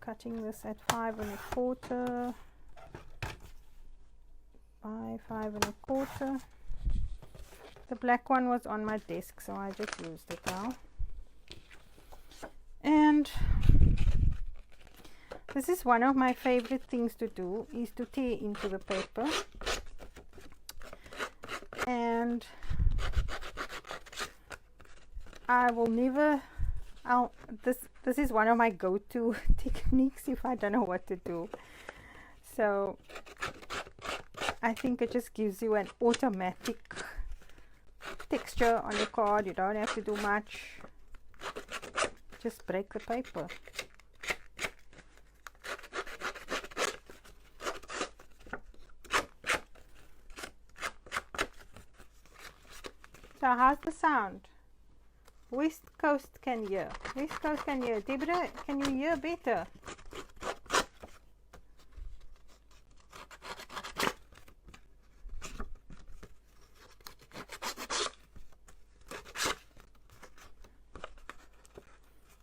cutting this at 5 1/4 by 5 1/4. The black one was on my desk, so I just used it now. And this is one of my favorite things to do, is to tear into the paper. And I will never, this is one of my go-to techniques if I don't know what to do. So I think it just gives you an automatic texture on your card. You don't have to do much. Just break the paper. So how's the sound? West Coast can hear. West Coast can hear. Deborah, can you hear better?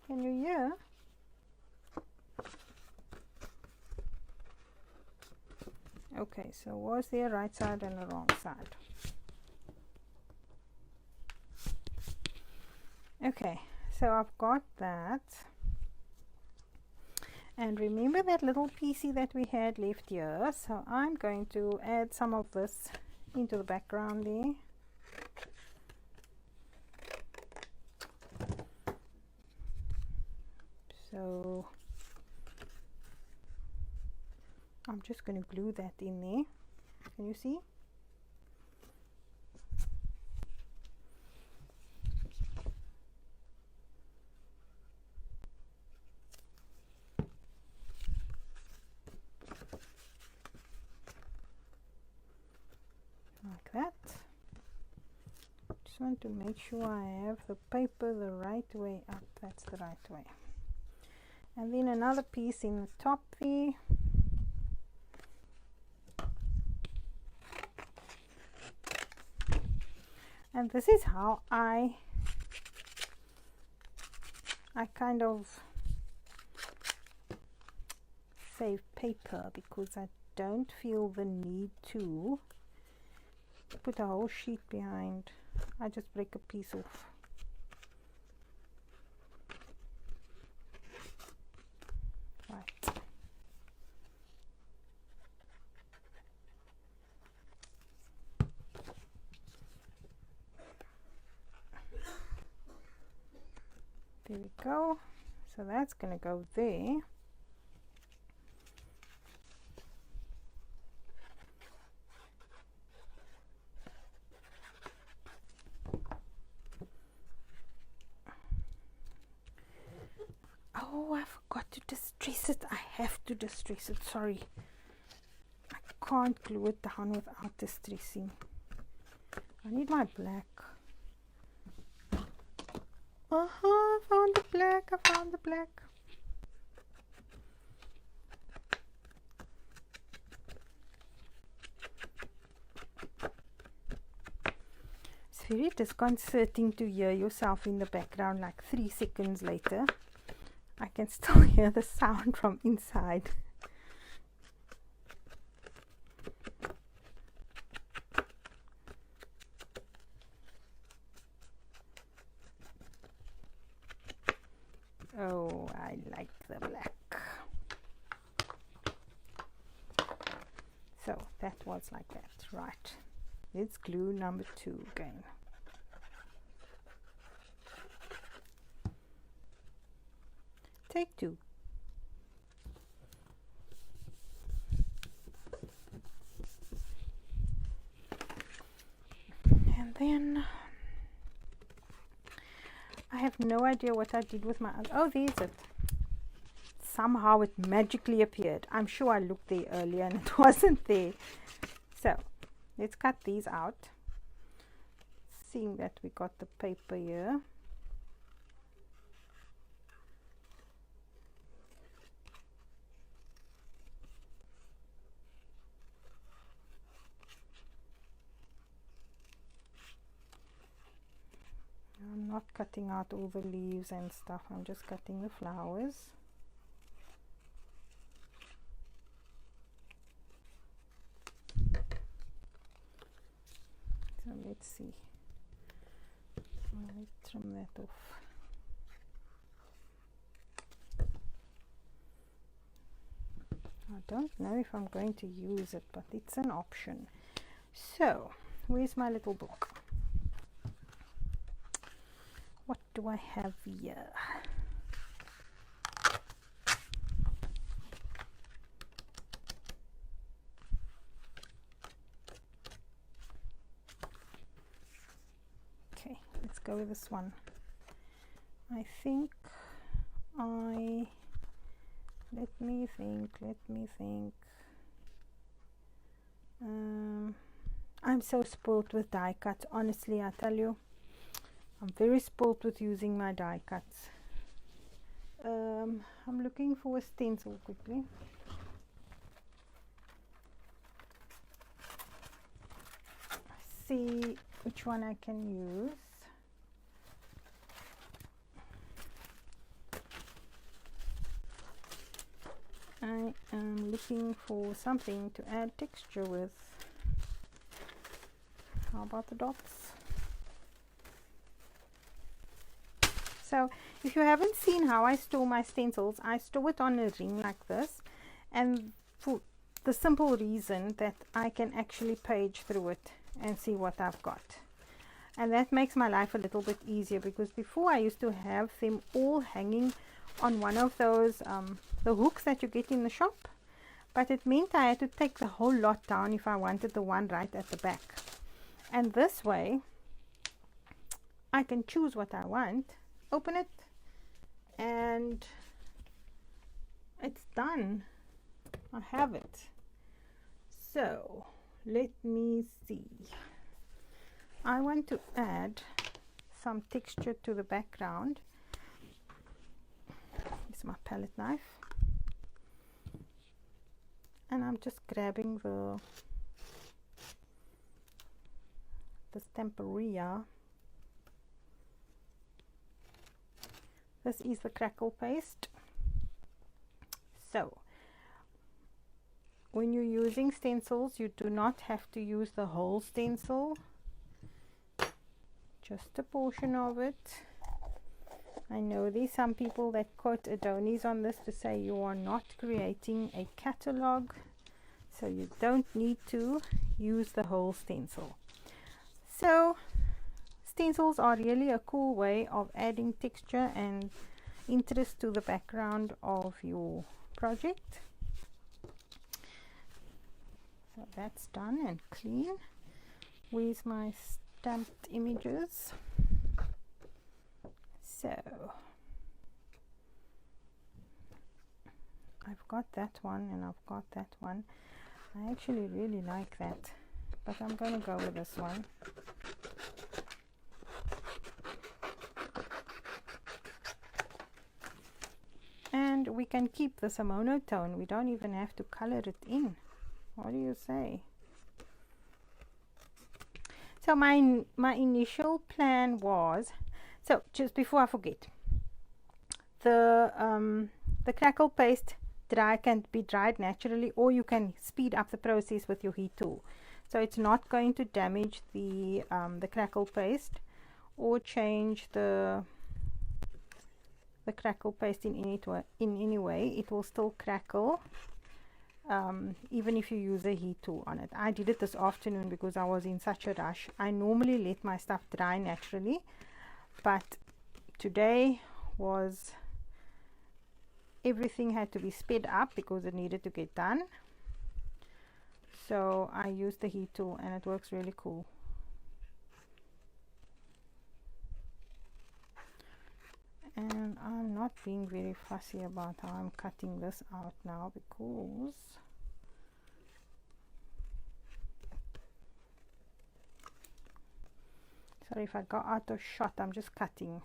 Can you hear? Okay, so was there a right side and a wrong side? Okay, so I've got that. And remember that little piecey that we had left here? So I'm going to add some of this into the background there. So I'm just going to glue that in there. Can you see? Like that. Just want to make sure I have the paper the right way up. That's the right way. And then another piece in the top there. And this is how I kind of save paper, because I don't feel the need to put a whole sheet behind. I just break a piece off. Right. There we go. So that's going to go there. Oh, I forgot to distress it. I have to distress it. Sorry. I can't glue it down without distressing. I need my black. I found the black. I found the black. It's very disconcerting to hear yourself in the background like 3 seconds later. I can still hear the sound from inside. Oh, I like the black. So that was like that, right? Let's glue number 2 again. Take 2. And then I have no idea what I did with my other. Oh, there's it. Somehow it magically appeared. I'm sure I looked there earlier and it wasn't there. So let's cut these out. Seeing that we got the paper here. I'm not cutting out all the leaves and stuff. I'm just cutting the flowers. let's see. I'll trim that off. I don't know if I'm going to use it, but it's an option. So, where's my little book? What do I have here? Okay, let's go with this one. I think let me think. I'm so spoiled with die cuts, honestly, I tell you. I'm very spoiled with using my die cuts. I'm looking for a stencil quickly. See which one I can use. I am looking for something to add texture with. How about the dots? So if you haven't seen how I store my stencils, I store it on a ring like this, and for the simple reason that I can actually page through it and see what I've got. And that makes my life a little bit easier, because before I used to have them all hanging on one of those the hooks that you get in the shop, but it meant I had to take the whole lot down if I wanted the one right at the back. And this way I can choose what I want, open it, and it's done. I have it. So let me see. I want to add some texture to the background. Here's my palette knife, and I'm just grabbing the Stamperia. This is the crackle paste. So when you're using stencils, you do not have to use the whole stencil, just a portion of it. I know there's some people that quote Adonis on this to say you are not creating a catalog, so you don't need to use the whole stencil. So stencils are really a cool way of adding texture and interest to the background of your project. So that's done and clean. Where's my stamped images? So I've got that one and I've got that one. I actually really like that, but I'm going to go with this one. And we can keep this a monotone. We don't even have to color it in. What do you say? So my initial plan was, so just before I forget, the crackle paste can be dried naturally, or you can speed up the process with your heat tool. So it's not going to damage the crackle paste or change the crackle paste in any way. It will still crackle even if you use a heat tool on it. I did it this afternoon because I was in such a rush. I normally let my stuff dry naturally, but today was, everything had to be sped up because it needed to get done. So I used the heat tool and it works really cool. And I'm not being very fussy about how I'm cutting this out now, because sorry if I got out of shot, I'm just cutting.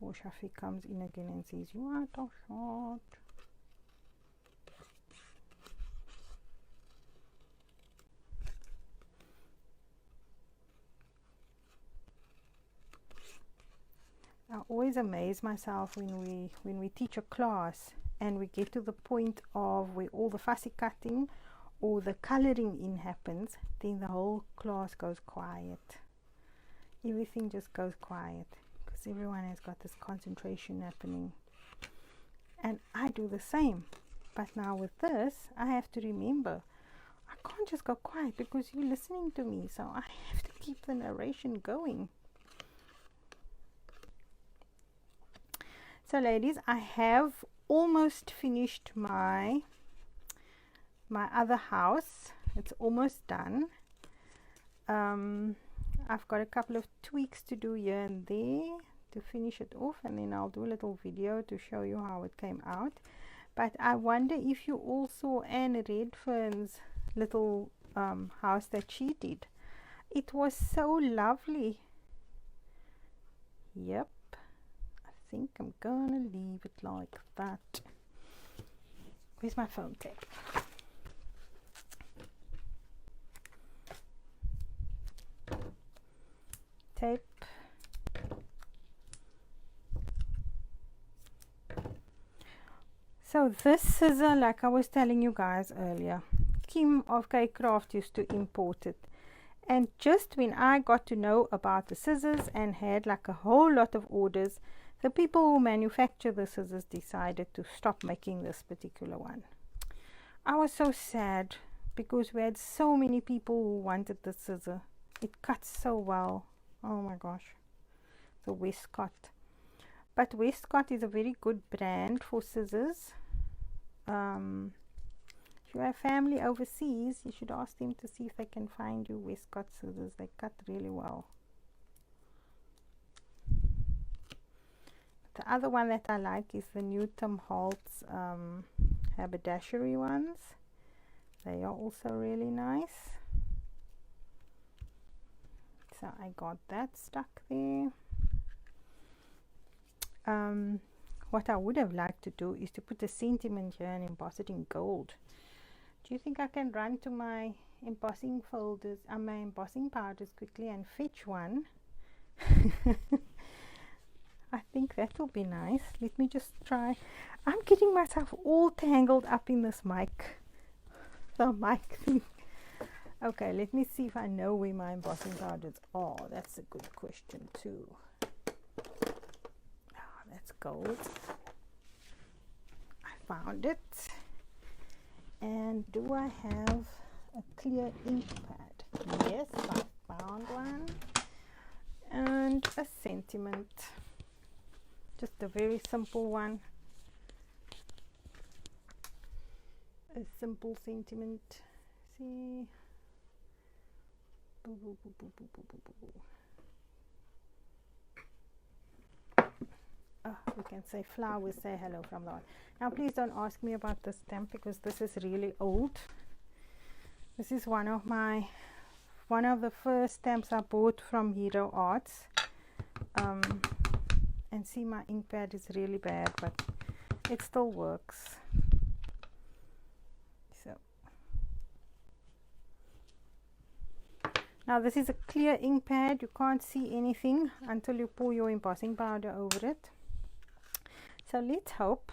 Before Shafi comes in again and says you are out of shot. Oh, always amaze myself when we teach a class and we get to the point of where all the fussy cutting or the coloring in happens, then the whole class goes quiet. Everything just goes quiet because everyone has got this concentration happening. And I do the same. But now with this, I have to remember, I can't just go quiet because you're listening to me. So I have to keep the narration going. So ladies, I have almost finished my other house. It's almost done. I've got a couple of tweaks to do here and there to finish it off, and then I'll do a little video to show you how it came out. But I wonder if you all saw Anne Redfern's little house that she did. It was so lovely. Yep, I think I'm gonna leave it like that. Where's my foam tape? Tape. So this scissor, like I was telling you guys earlier, Kim of K Craft used to import it. And just when I got to know about the scissors and had like a whole lot of orders, the people who manufacture the scissors decided to stop making this particular one. I was so sad because we had so many people who wanted the scissor. It cuts so well. Oh my gosh. The Westcott. But Westcott is a very good brand for scissors. If you have family overseas, you should ask them to see if they can find you Westcott scissors. They cut really well. The other one that I like is the new Tim Holtz haberdashery ones. They are also really nice. So I got that stuck there. What I would have liked to do is to put a sentiment here and emboss it in gold. Do you think I can run to my embossing folders and my embossing powders quickly and fetch one? I think that will be nice. Let me just try. I'm getting myself all tangled up in this mic. The mic thing. Okay, let me see if I know where my embossing powders are. That's a good question too. Oh, that's gold. I found it. And do I have a clear ink pad? Yes, I found one. And a sentiment. Just a very simple one. A simple sentiment. See? Boo, boo, boo, boo, boo, boo, boo, boo. Oh, we can say flowers say hello from the one. Now please don't ask me about this stamp because this is really old. This is one of the first stamps I bought from Hero Arts. And see, my ink pad is really bad, but it still works. So now this is a clear ink pad. You can't see anything until you pour your embossing powder over it. So let's hope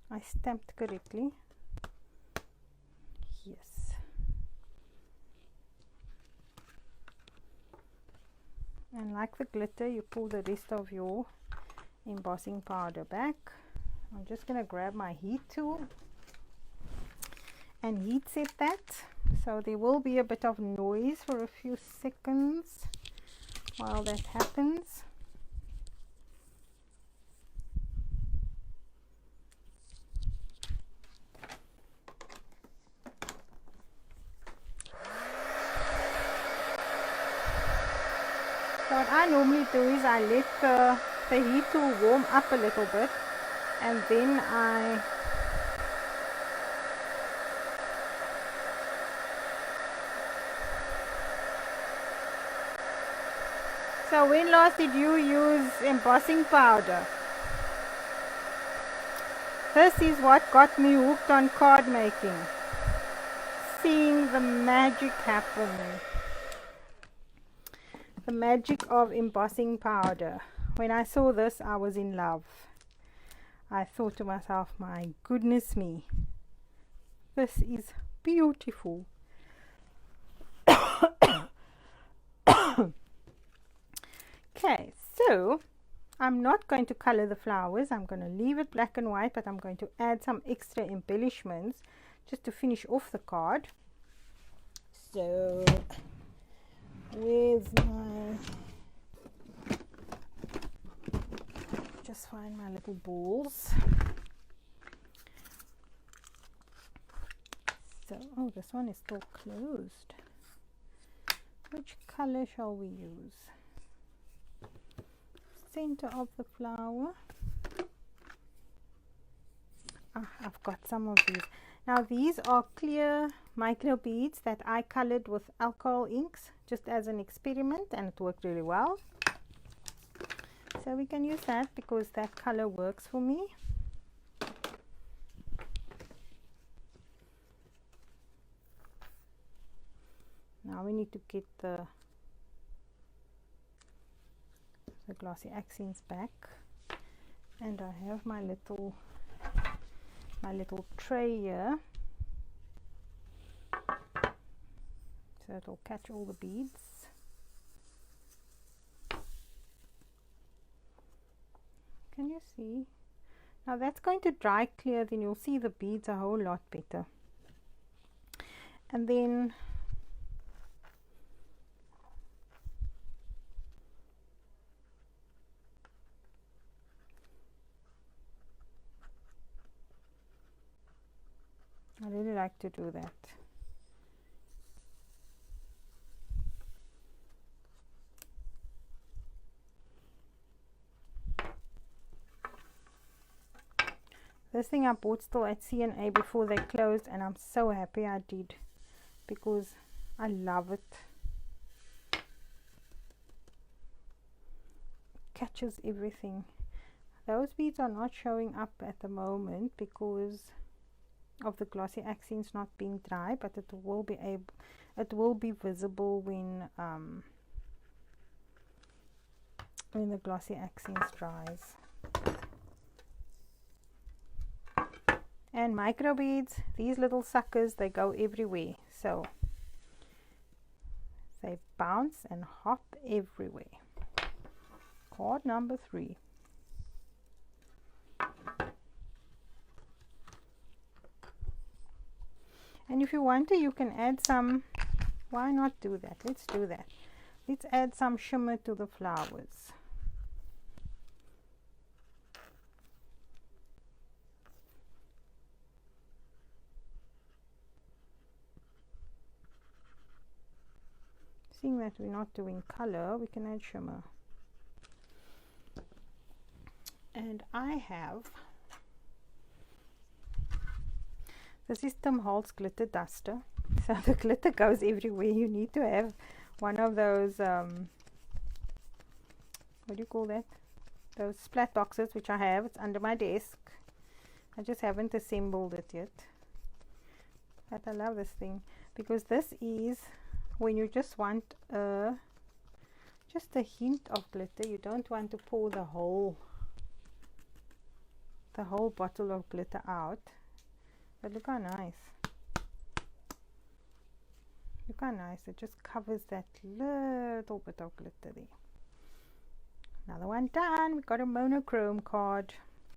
I stamped correctly. Yes. And like the glitter, you pull the rest of your embossing powder back. I'm just going to grab my heat tool and heat set that. So there will be a bit of noise for a few seconds while that happens. So what I normally do is I let the heat tool warm up a little bit, and then So when last did you use embossing powder? This is what got me hooked on card making. Seeing the magic happen. The magic of embossing powder. when I saw this, I was in love. I thought to myself, my goodness me, this is beautiful. Okay, so I'm not going to color the flowers. I'm going to leave it black and white, but I'm going to add some extra embellishments just to finish off the card. So where's my, just find my little balls. So, oh, this one is still closed. Which color shall we use? Center of the flower. I've got some of these. Now these are clear micro beads that I colored with alcohol inks just as an experiment, and it worked really well. So we can use that because that color works for me. Now we need to get the glossy accents back, and I have my little tray here, so it'll catch all the beads. Can you see? Now that's going to dry clear, then you'll see the beads a whole lot better. And then I really like to do that. This thing I bought still at C&A before they closed, and I'm so happy I did because I love it. Catches everything. Those beads are not showing up at the moment because of the glossy accents not being dry, but it will be visible when the glossy accents dries. And micro beads, these little suckers, they go everywhere, so they bounce and hop everywhere. Card number 3. And if you want to, you can add some, why not do that? Let's do that. Let's add some shimmer to the flowers. Seeing that we're not doing color, we can add shimmer. And I have, this is Tim Holtz glitter duster. So the glitter goes everywhere. You need to have one of those, what do you call that? Those splat boxes, which I have. It's under my desk. I just haven't assembled it yet. But I love this thing because this is when you just want just a hint of glitter. You don't want to pour the whole bottle of glitter out. But look how nice. Look how nice. It just covers that little bit of glitter there. Another one done. We got a monochrome card.